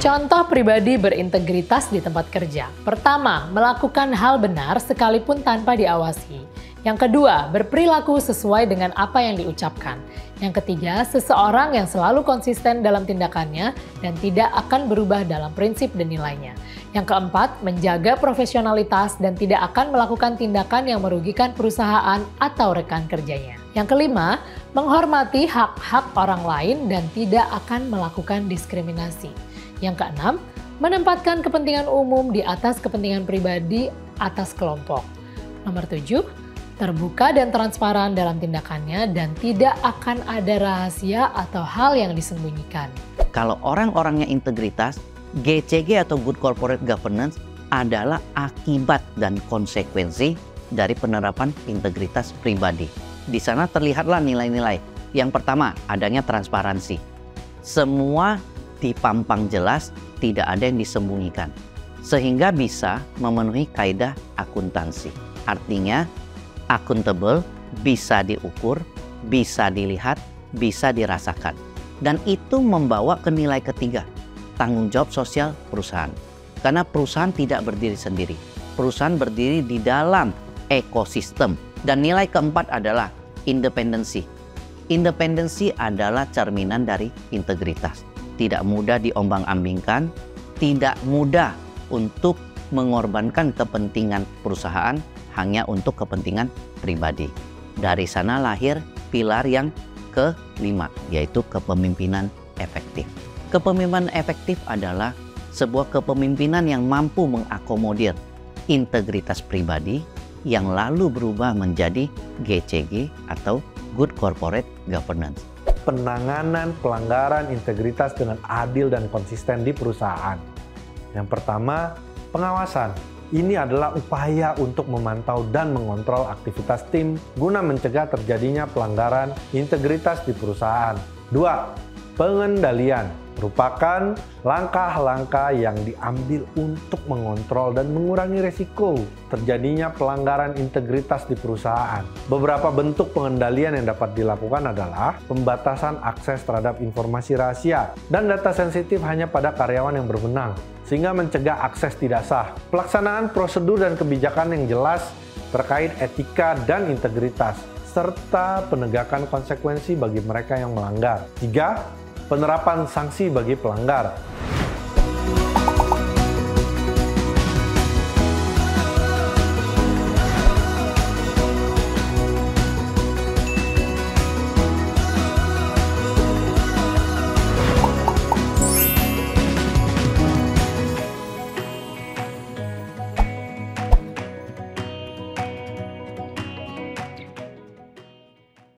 Contoh pribadi berintegritas di tempat kerja. Pertama, melakukan hal benar sekalipun tanpa diawasi. Yang kedua, berperilaku sesuai dengan apa yang diucapkan. Yang ketiga, seseorang yang selalu konsisten dalam tindakannya dan tidak akan berubah dalam prinsip dan nilainya. Yang keempat, menjaga profesionalitas dan tidak akan melakukan tindakan yang merugikan perusahaan atau rekan kerjanya. Yang kelima, menghormati hak-hak orang lain dan tidak akan melakukan diskriminasi. Yang keenam, menempatkan kepentingan umum di atas kepentingan pribadi atas kelompok. Nomor 7, terbuka dan transparan dalam tindakannya dan tidak akan ada rahasia atau hal yang disembunyikan. Kalau orang-orangnya integritas, GCG atau Good Corporate Governance adalah akibat dan konsekuensi dari penerapan integritas pribadi. Di sana terlihatlah nilai-nilai. Yang pertama, adanya transparansi. Semua dipampang jelas, tidak ada yang disembunyikan. Sehingga bisa memenuhi kaidah akuntansi. Artinya, akuntabel, bisa diukur, bisa dilihat, bisa dirasakan. Dan itu membawa ke nilai ketiga, tanggung jawab sosial perusahaan. Karena perusahaan tidak berdiri sendiri. Perusahaan berdiri di dalam ekosistem. Dan nilai keempat adalah independensi. Independensi adalah cerminan dari integritas. Tidak mudah diombang-ambingkan, tidak mudah untuk mengorbankan kepentingan perusahaan hanya untuk kepentingan pribadi. Dari sana lahir pilar yang kelima, yaitu kepemimpinan efektif. Kepemimpinan efektif adalah sebuah kepemimpinan yang mampu mengakomodir integritas pribadi yang lalu berubah menjadi GCG atau Good Corporate Governance. Penanganan pelanggaran integritas dengan adil dan konsisten di perusahaan. Yang pertama, pengawasan. Ini adalah upaya untuk memantau dan mengontrol aktivitas tim guna mencegah terjadinya pelanggaran integritas di perusahaan. 2. Pengendalian. Merupakan langkah-langkah yang diambil untuk mengontrol dan mengurangi resiko terjadinya pelanggaran integritas di perusahaan. Beberapa bentuk pengendalian yang dapat dilakukan adalah pembatasan akses terhadap informasi rahasia dan data sensitif hanya pada karyawan yang berwenang, sehingga mencegah akses tidak sah. Pelaksanaan prosedur dan kebijakan yang jelas terkait etika dan integritas, serta penegakan konsekuensi bagi mereka yang melanggar. 3. Penerapan sanksi bagi pelanggar.